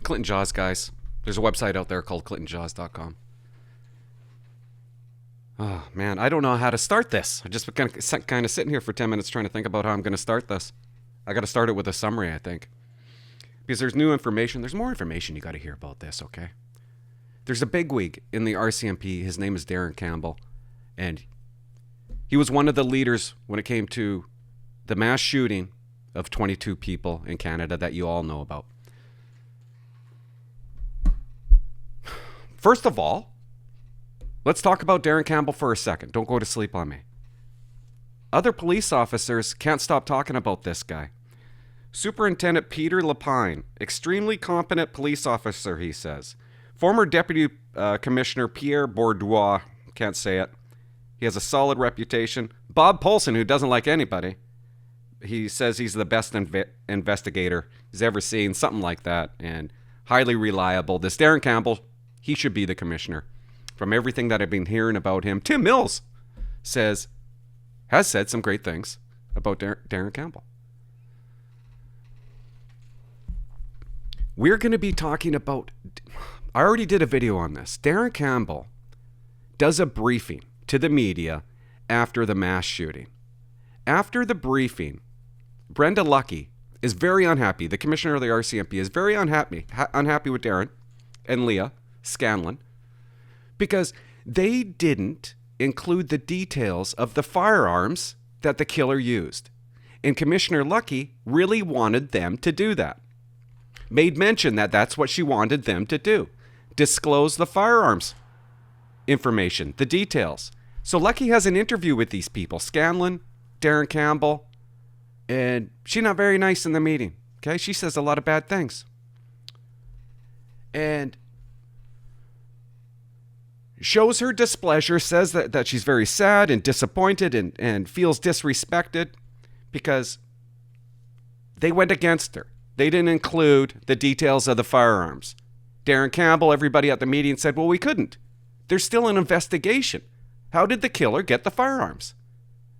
Clinton Jaws, guys. There's a website out there called clintonjaws.com. Oh, man, I don't know how to start this. I just kind of sitting here for 10 minutes trying to think about how I'm going to start this. I got to start it with a summary, I think. Because there's new information. There's more information you got to hear about this, okay? There's a bigwig in the RCMP. His name is Darren Campbell. And he was one of the leaders when it came to the mass shooting of 22 people in Canada that you all know about. First of all, let's talk about Darren Campbell for a second. Don't go to sleep on me. Other police officers can't stop talking about this guy. Superintendent Peter Lapine, extremely competent police officer, he says. Former Deputy Commissioner Pierre Bourdois, can't say it. He has a solid reputation. Bob Polson, who doesn't like anybody. He says he's the best investigator he's ever seen, something like that, and highly reliable. This Darren Campbell, he should be the commissioner. From everything that I've been hearing about him, Tim Mills has said some great things about Darren Campbell. We're going to be talking about, I already did a video on this. Darren Campbell does a briefing to the media after the mass shooting. After the briefing, Brenda Lucki is very unhappy. The commissioner of the RCMP is very unhappy with Darren and Leah Scanlan because they didn't include the details of the firearms that the killer used. And Commissioner Lucki really wanted them to do that. Made mention that that's what she wanted them to do. Disclose the firearms information, the details. So Lucki has an interview with these people, Scanlan, Darren Campbell, and she's not very nice in the meeting. Okay, she says a lot of bad things. And shows her displeasure, says that she's very sad and disappointed and feels disrespected because they went against her. They didn't include the details of the firearms. Darren Campbell, everybody at the meeting said, well, we couldn't. There's still an investigation. How did the killer get the firearms?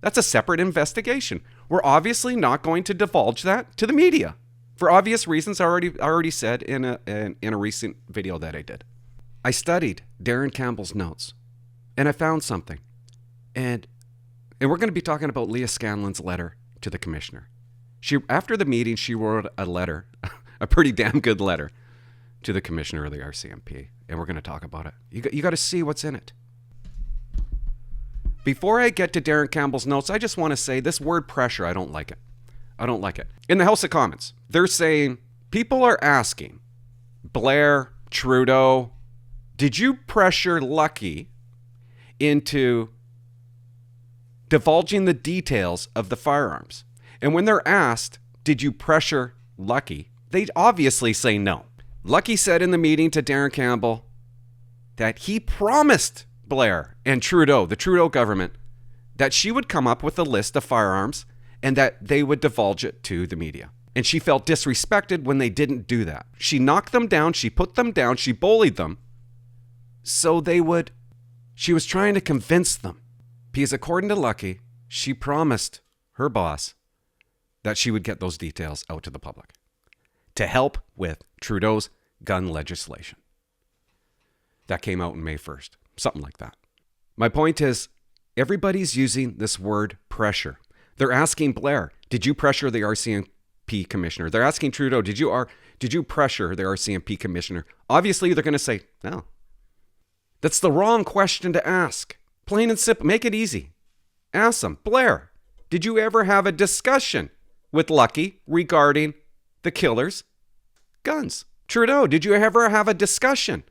That's a separate investigation. We're obviously not going to divulge that to the media for obvious reasons I already said in a recent video that I did. I studied Darren Campbell's notes and I found something. And we're going to be talking about Leah Scanlan's letter to the commissioner. After the meeting, she wrote a letter, a pretty damn good letter to the commissioner of the RCMP. And we're going to talk about it. You got to see what's in it. Before I get to Darren Campbell's notes, I just want to say this word pressure, I don't like it. I don't like it. In the House of Commons, they're saying, people are asking, Blair, Trudeau, did you pressure Lucki into divulging the details of the firearms? And when they're asked, did you pressure Lucki? They obviously say no. Lucki said in the meeting to Darren Campbell that he promised Blair and Trudeau, the Trudeau government, that she would come up with a list of firearms and that they would divulge it to the media. And she felt disrespected when they didn't do that. She knocked them down, she put them down, she bullied them so they would. She was trying to convince them. Because according to Lucki, she promised her boss that she would get those details out to the public to help with Trudeau's gun legislation. That came out on May 1st. Something like that. My point is, everybody's using this word pressure. They're asking Blair, did you pressure the RCMP commissioner? They're asking Trudeau, did you pressure the RCMP commissioner? Obviously, they're going to say, no. That's the wrong question to ask. Plain and simple. Make it easy. Ask them, Blair, did you ever have a discussion with Lucki regarding the killer's guns? Trudeau, did you ever have a discussion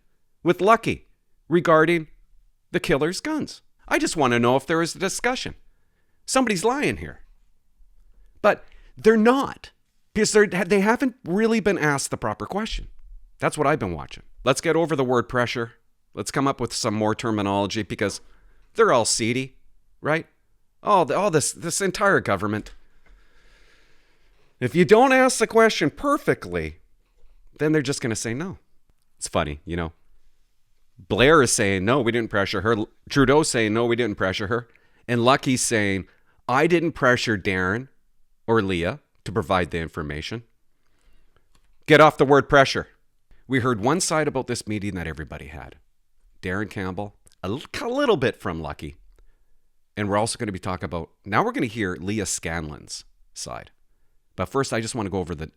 with Lucki regarding the killer's guns? I just want to know if there is a discussion. Somebody's lying here. But they're not, because they haven't really been asked the proper question. That's what I've been watching. Let's get over the word pressure. Let's come up with some more terminology, because they're all seedy, right? All this entire government. If you don't ask the question perfectly, then they're just going to say no. It's funny, you know. Blair is saying, no, we didn't pressure her. Trudeau's saying, no, we didn't pressure her. And Lucki's saying, I didn't pressure Darren or Leah to provide the information. Get off the word pressure. We heard one side about this meeting that everybody had. Darren Campbell, a little bit from Lucki. And we're also going to be talking about, now we're going to hear Leah Scanlan's side. But first, I just want to go over the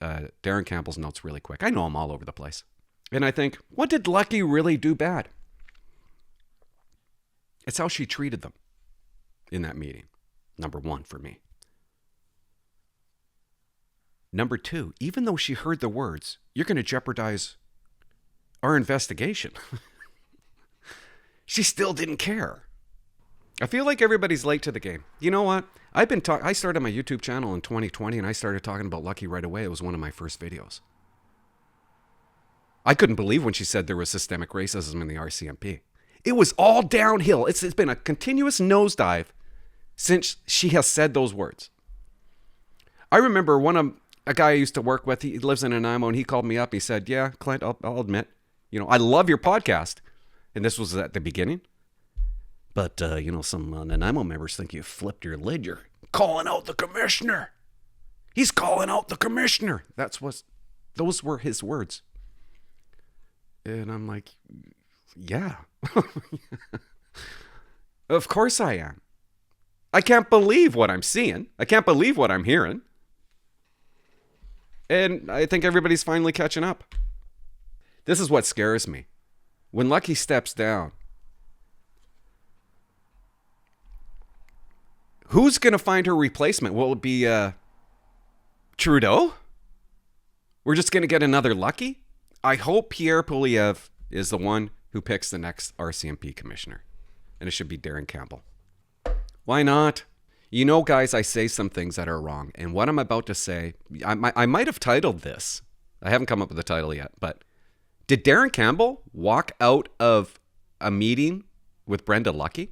Darren Campbell's notes really quick. I know I'm all over the place. And I think, what did Lucki really do bad? It's how she treated them in that meeting. Number one for me. Number two, even though she heard the words, you're going to jeopardize our investigation. She still didn't care. I feel like everybody's late to the game. You know what? I started my YouTube channel in 2020 and I started talking about Lucki right away. It was one of my first videos. I couldn't believe when she said there was systemic racism in the RCMP. It was all downhill. It's been a continuous nosedive since she has said those words. I remember a guy I used to work with, he lives in Nanaimo, and he called me up. He said, yeah, Clint, I'll admit, I love your podcast. And this was at the beginning. But, some Nanaimo members think you flipped your lid. You're calling out the commissioner. He's calling out the commissioner. Those were his words. And I'm like, yeah. Of course I am. I can't believe what I'm seeing. I can't believe what I'm hearing. And I think everybody's finally catching up. This is what scares me. When Lucki steps down, who's going to find her replacement? Will it be Trudeau? We're just going to get another Lucki? I hope Pierre Poilievre is the one who picks the next RCMP commissioner. And it should be Darren Campbell. Why not? Guys, I say some things that are wrong. And what I'm about to say, I might have titled this. I haven't come up with a title yet. But did Darren Campbell walk out of a meeting with Brenda Lucki?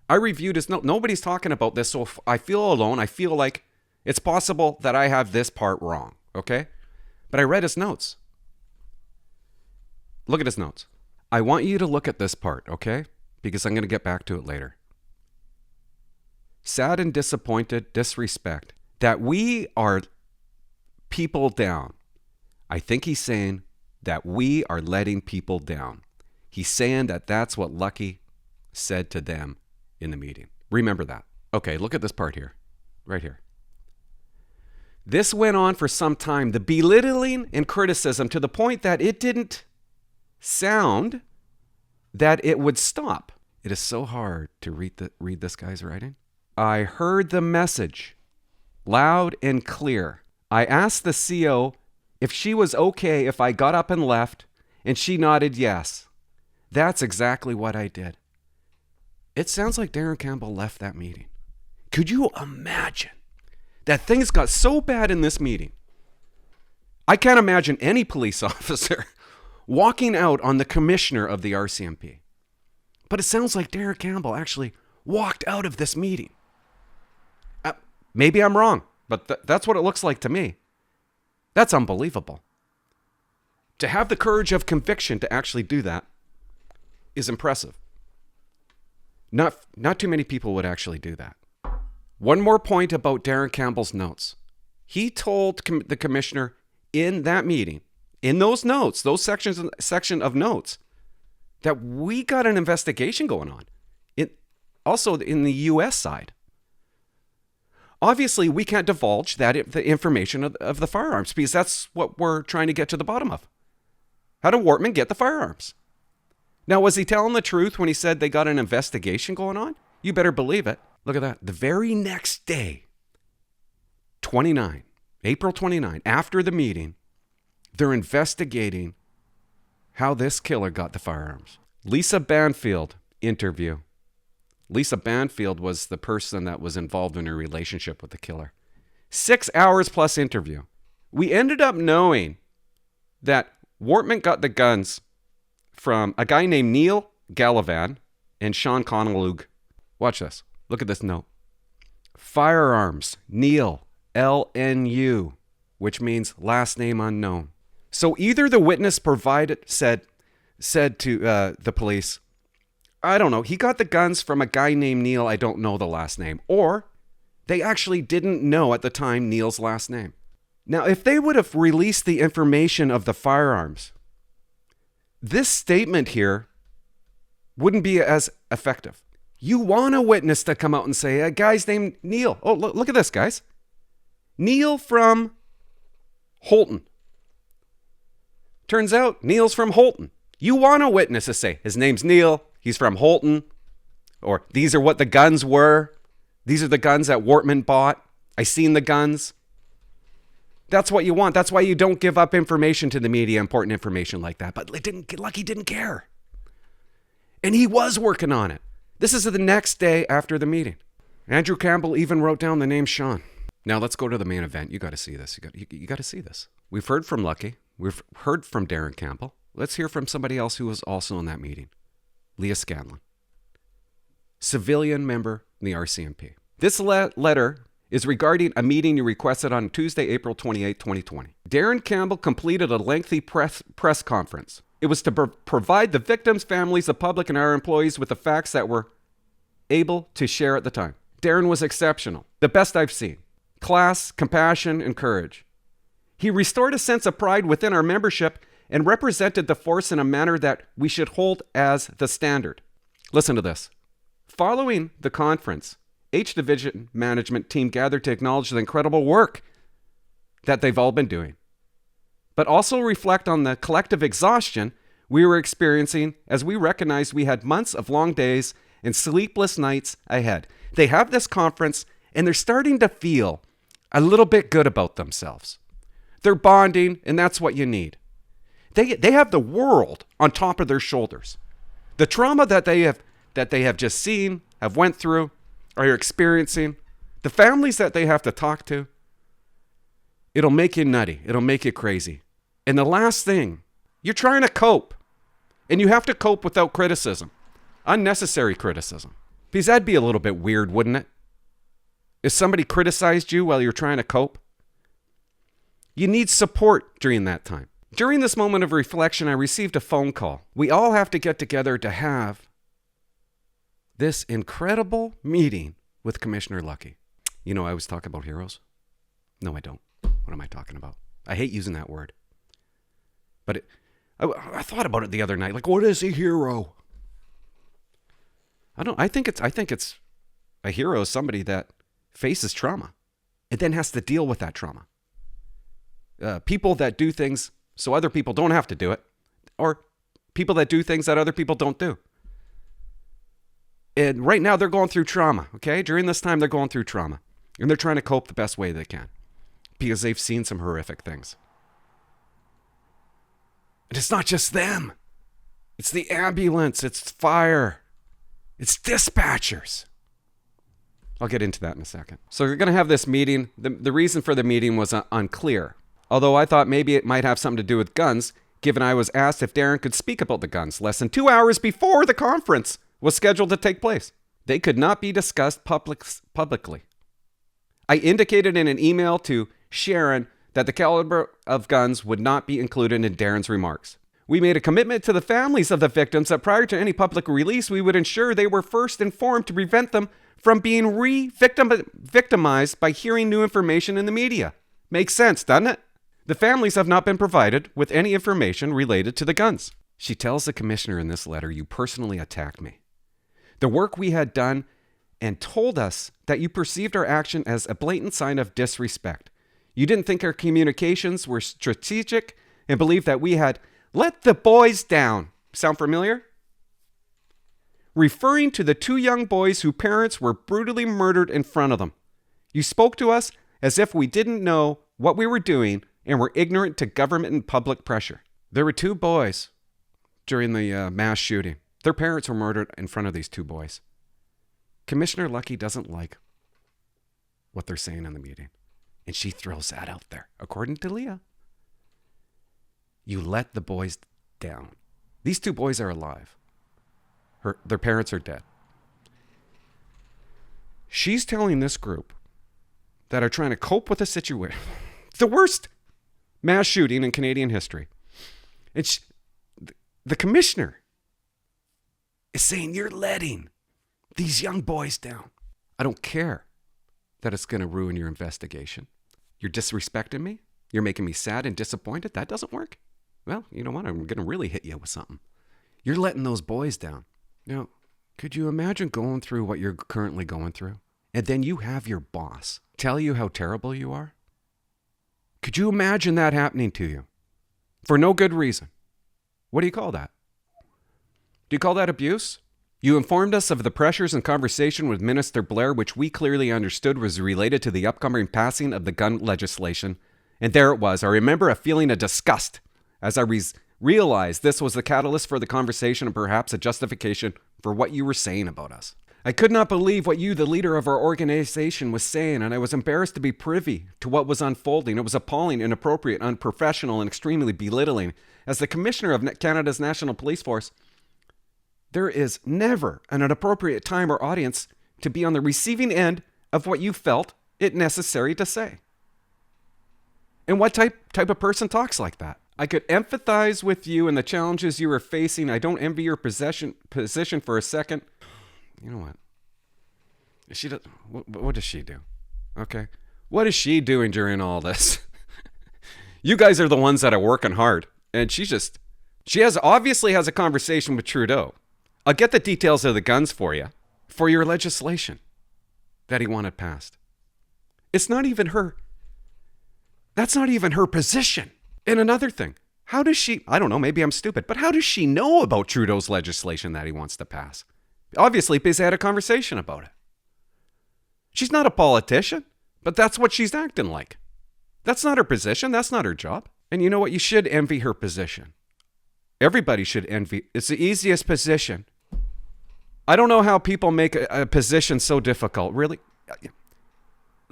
I reviewed his note. Nobody's talking about this, so I feel alone. I feel like it's possible that I have this part wrong, okay? But I read his notes. Look at his notes. I want you to look at this part, okay? Because I'm going to get back to it later. Sad and disappointed, disrespect, that we are people down. I think he's saying that we are letting people down. He's saying that that's what Lucki said to them in the meeting. Remember that. Okay, look at this part here. Right here. This went on for some time, the belittling and criticism to the point that it didn't sound that it would stop. It is so hard to read this guy's writing. I heard the message loud and clear. I asked the CO if she was okay if I got up and left, and she nodded yes. That's exactly what I did. It sounds like Darren Campbell left that meeting. Could you imagine that things got so bad in this meeting? I can't imagine any police officer walking out on the commissioner of the RCMP. But it sounds like Darren Campbell actually walked out of this meeting. Maybe I'm wrong, but that's what it looks like to me. That's unbelievable. To have the courage of conviction to actually do that is impressive. Not too many people would actually do that. One more point about Darren Campbell's notes. He told the commissioner in that meeting, in those notes, section of notes, that we got an investigation going on. Also in the U.S. side. Obviously, we can't divulge the information of the firearms because that's what we're trying to get to the bottom of. How did Wortman get the firearms? Now, was he telling the truth when he said they got an investigation going on? You better believe it. Look at that. The very next day, April 29, after the meeting, they're investigating how this killer got the firearms. Lisa Banfield interview. Lisa Banfield was the person that was involved in a relationship with the killer. 6 hours plus interview. We ended up knowing that Wortman got the guns from a guy named Neil Gallivan and Sean Connelug. Watch this. Look at this note. Firearms, Neil, LNU, which means last name unknown. So either the witness said to the police, I don't know, he got the guns from a guy named Neil, I don't know the last name, or they actually didn't know at the time Neil's last name. Now, if they would have released the information of the firearms, this statement here wouldn't be as effective. You want a witness to come out and say, a guy's named Neil. Oh, look at this, guys. Neil from Holton. Turns out Neil's from Holton. You want a witness to say, his name's Neil, he's from Holton, or these are what the guns were. These are the guns that Wortman bought. I seen the guns. That's what you want. That's why you don't give up information to the media, important information like that. But Lucki didn't care. And he was working on it. This is the next day after the meeting. Andrew Campbell even wrote down the name Sean. Now let's go to the main event. You got to see this. You got to see this. We've heard from Lucki. We've heard from Darren Campbell. Let's hear from somebody else who was also in that meeting. Leah Scanlan, civilian member in the RCMP. This letter is regarding a meeting you requested on Tuesday, April 28, 2020. Darren Campbell completed a lengthy press conference. It was to provide the victims' families, the public, and our employees with the facts that we're able to share at the time. Darren was exceptional, the best I've seen. Class, compassion, and courage. He restored a sense of pride within our membership and represented the force in a manner that we should hold as the standard. Listen to this. Following the conference, H Division management team gathered to acknowledge the incredible work that they've all been doing, but also reflect on the collective exhaustion we were experiencing as we recognized we had months of long days and sleepless nights ahead. They have this conference and they're starting to feel a little bit good about themselves. They're bonding, and that's what you need. They have the world on top of their shoulders. The trauma that they have just seen, have went through, are experiencing, the families that they have to talk to, it'll make you nutty. It'll make you crazy. And the last thing, you're trying to cope. And you have to cope without criticism. Unnecessary criticism. Because that'd be a little bit weird, wouldn't it? If somebody criticized you while you're trying to cope. You need support during that time. During this moment of reflection, I received a phone call. We all have to get together to have this incredible meeting with Commissioner Lucki. You know, I always talk about heroes. No, I don't. What am I talking about? I hate using that word. But I thought about it the other night. Like, what is a hero? I think it's a hero is somebody that faces trauma and then has to deal with that trauma. People that do things so other people don't have to do it, or people that do things that other people don't do. And right now they're going through trauma, okay? During this time, they're going through trauma. And they're trying to cope the best way they can because they've seen some horrific things. And it's not just them. It's the ambulance. It's fire. It's dispatchers. I'll get into that in a second. So you're going to have this meeting. The reason for the meeting was unclear. Although I thought maybe it might have something to do with guns, given I was asked if Darren could speak about the guns less than 2 hours before the conference was scheduled to take place. They could not be discussed publicly. I indicated in an email to Sharon that the caliber of guns would not be included in Darren's remarks. We made a commitment to the families of the victims that prior to any public release, we would ensure they were first informed to prevent them from being victimized by hearing new information in the media. Makes sense, doesn't it? The families have not been provided with any information related to the guns. She tells the commissioner in this letter, you personally attacked me. The work we had done and told us that you perceived our action as a blatant sign of disrespect. You didn't think our communications were strategic and believed that we had let the boys down. Sound familiar? Referring to the 2 young boys whose parents were brutally murdered in front of them. You spoke to us as if we didn't know what we were doing and were ignorant to government and public pressure. There were 2 boys during the mass shooting. Their parents were murdered in front of these 2 boys. Commissioner Lucki doesn't like what they're saying in the meeting. And she throws that out there, according to Leah. You let the boys down. These 2 boys are alive. Their parents are dead. She's telling this group that are trying to cope with the situation, the worst mass shooting in Canadian history. And the commissioner is saying, you're letting these young boys down. I don't care that it's going to ruin your investigation. You're disrespecting me. You're making me sad and disappointed. That doesn't work. well, you know what? I'm going to really hit you with something. You're letting those boys down. Could you imagine going through what you're currently going through? And then you have your boss tell you how terrible you are? Could you imagine that happening to you? For no good reason. What do you call that? Do you call that abuse? You informed us of the pressures and conversation with Minister Blair, which we clearly understood was related to the upcoming passing of the gun legislation. And there it was. I remember a feeling of disgust as I realized this was the catalyst for the conversation and perhaps a justification for what you were saying about us. I could not believe what you, the leader of our organization, was saying, and I was embarrassed to be privy to what was unfolding. It was appalling, inappropriate, unprofessional, and extremely belittling. As the Commissioner of Canada's National Police Force, there is never an appropriate time or audience to be on the receiving end of what you felt it necessary to say. And what type of person talks like that? I could empathize with you and the challenges you were facing. I don't envy your position for a second. You know what? What does she do? Okay. What is she doing during all this? You guys are the ones that are working hard. And she obviously has a conversation with Trudeau. I'll get the details of the guns for you, for your legislation that he wanted passed. It's not even her. That's not even her position. And another thing, how does she, I don't know, maybe I'm stupid, but how does she know about Trudeau's legislation that he wants to pass? Obviously, because they had a conversation about it. She's not a politician, but that's what she's acting like. That's not her position. That's not her job. And you know what? You should envy her position. Everybody should envy. It's the easiest position. I don't know how people make a position so difficult. Really?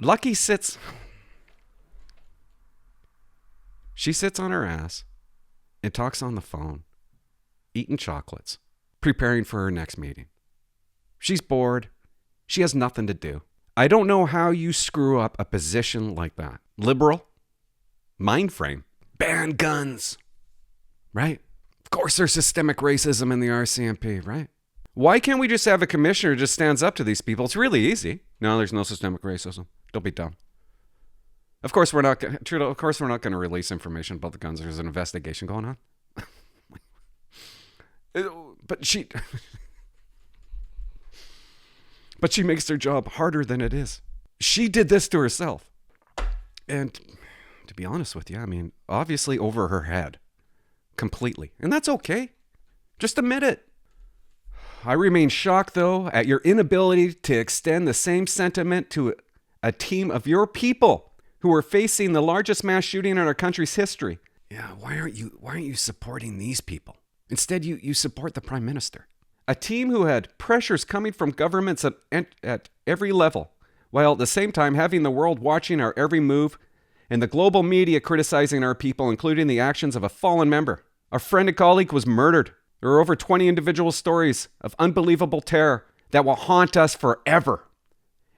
Lucki sits. She sits on her ass and talks on the phone, eating chocolates, preparing for her next meeting. She's bored. She has nothing to do. I don't know how you screw up a position like that. Liberal, mind frame, ban guns, right? Of course there's systemic racism in the RCMP, right? Why can't we just have a commissioner who just stands up to these people? It's really easy. No, there's no systemic racism. Don't be dumb. Of course we're not going to release information about the guns. There's an investigation going on. But she makes their job harder than it is. She did this to herself. And to be honest with you, I mean, obviously over her head. Completely. And that's okay. Just admit it. I remain shocked, though, at your inability to extend the same sentiment to a team of your people who are facing the largest mass shooting in our country's history. Yeah, why aren't you supporting these people? Instead, you support the Prime Minister. A team who had pressures coming from governments at every level, while at the same time having the world watching our every move and the global media criticizing our people, including the actions of a fallen member. Our friend and colleague was murdered. There are over 20 individual stories of unbelievable terror that will haunt us forever.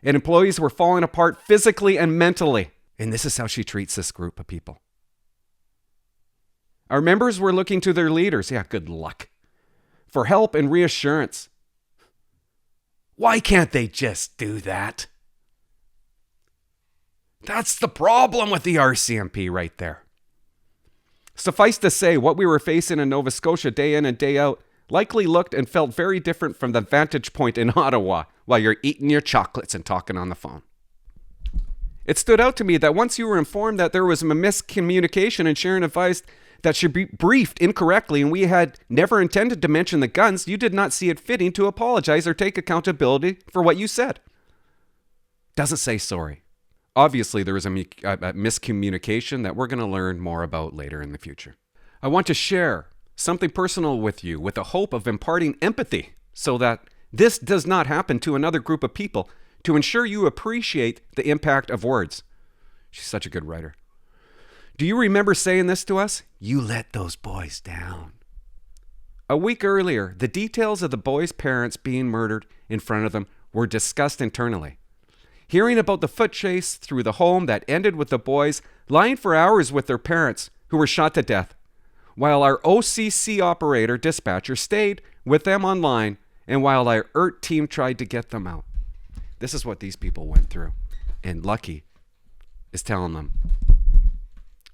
And employees were falling apart physically and mentally. And this is how she treats this group of people. Our members were looking to their leaders, yeah, good luck, for help and reassurance. Why can't they just do that? That's the problem with the RCMP right there. Suffice to say, what we were facing in Nova Scotia day in and day out likely looked and felt very different from the vantage point in Ottawa while you're eating your chocolates and talking on the phone. It stood out to me that once you were informed that there was a miscommunication and Sharon advised that she be briefed incorrectly and we had never intended to mention the guns, you did not see it fitting to apologize or take accountability for what you said. Doesn't say sorry. Obviously, there was a miscommunication that we're going to learn more about later in the future. I want to share something personal with you with the hope of imparting empathy so that this does not happen to another group of people, to ensure you appreciate the impact of words. She's such a good writer. Do you remember saying this to us? You let those boys down. A week earlier, the details of the boys' parents being murdered in front of them were discussed internally. Hearing about the foot chase through the home that ended with the boys lying for hours with their parents who were shot to death, while our OCC operator dispatcher stayed with them online and while our ERT team tried to get them out. This is what these people went through. And Lucki is telling them,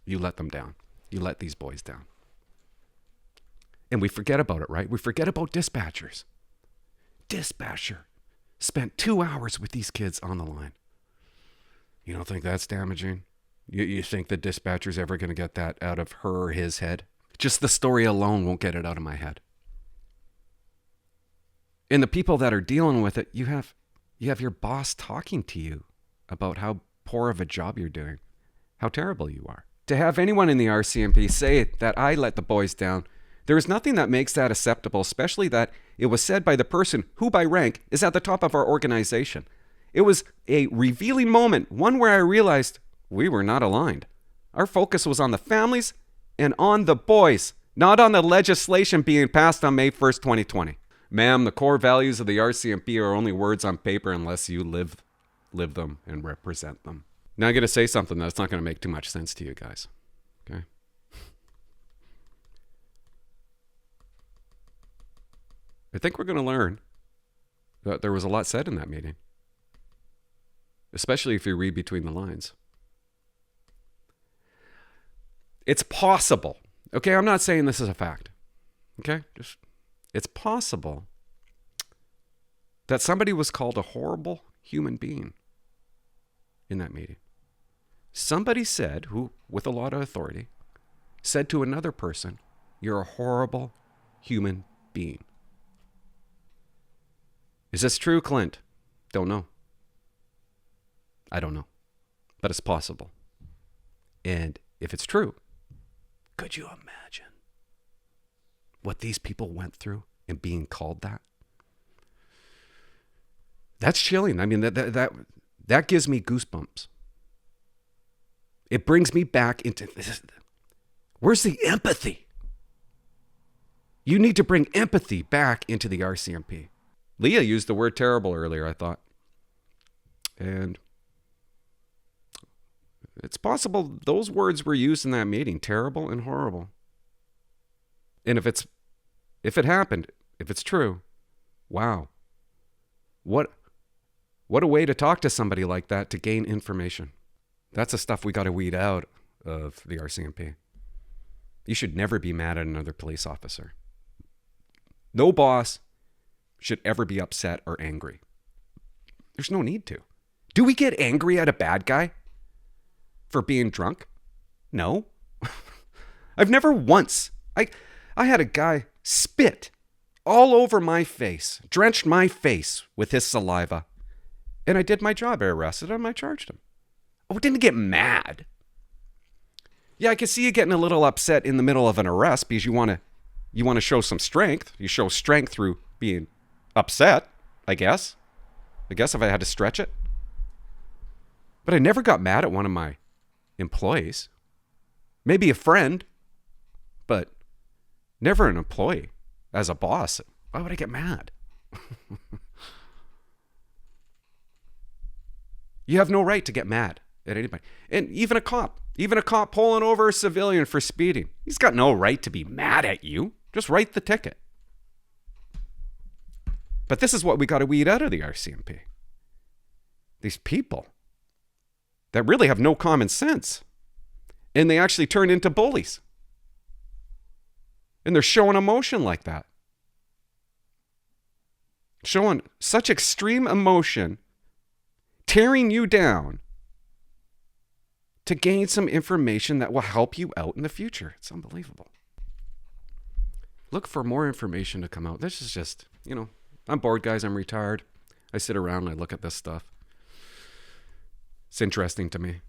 you let them down. You let these boys down. And we forget about it, right? We forget about dispatchers. Dispatcher spent 2 hours with these kids on the line. You don't think that's damaging? You think the dispatcher's ever going to get that out of her or his head? Just the story alone won't get it out of my head. And the people that are dealing with it, you have your boss talking to you about how poor of a job you're doing, how terrible you are. To have anyone in the RCMP say that I let the boys down, there is nothing that makes that acceptable, especially that it was said by the person who by rank is at the top of our organization. It was a revealing moment, one where I realized we were not aligned. Our focus was on the families and on the boys, not on the legislation being passed on May 1st, 2020. Ma'am, the core values of the RCMP are only words on paper unless you live them and represent them. Now I'm going to say something that's not going to make too much sense to you guys. Okay? I think we're going to learn that there was a lot said in that meeting, especially if you read between the lines. It's possible. Okay, I'm not saying this is a fact. Okay? It's possible that somebody was called a horrible human being in that meeting. Somebody said, who with a lot of authority, said to another person, "You're a horrible human being." Is this true, Clint? Don't know. I don't know. But it's possible. And if it's true, could you imagine what these people went through and being called that? That's chilling. I mean, that gives me goosebumps. It brings me back into this. Where's the empathy? You need to bring empathy back into the RCMP. Leah used the word terrible earlier, I thought. And it's possible those words were used in that meeting, terrible and horrible. And if it happened, if it's true, wow. What a way to talk to somebody like that to gain information. That's the stuff we got to weed out of the RCMP. You should never be mad at another police officer. No boss should ever be upset or angry. There's no need to. Do we get angry at a bad guy for being drunk? No. I've never once. I had a guy spit all over my face, drenched my face with his saliva. And I did my job. I arrested him. I charged him. Oh, didn't get mad. Yeah, I can see you getting a little upset in the middle of an arrest because you want to show some strength. You show strength through being upset, I guess. If I had to stretch it. But I never got mad at one of my employees. Maybe a friend, but never an employee. As a boss, why would I get mad? You have no right to get mad at anybody. And even a cop pulling over a civilian for speeding, he's got no right to be mad at you. Just write the ticket. But this is what we got to weed out of the RCMP. These people that really have no common sense. And they actually turn into bullies. And they're showing emotion like that. Showing such extreme emotion, tearing you down to gain some information that will help you out in the future. It's unbelievable. Look for more information to come out. This is just, I'm bored, guys. I'm retired. I sit around and I look at this stuff. It's interesting to me.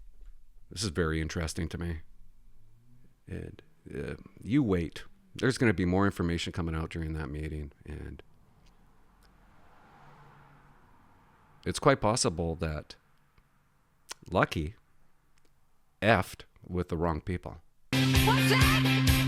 This is very interesting to me. And you wait. There's going to be more information coming out during that meeting. And it's quite possible that Lucki effed with the wrong people. What's that?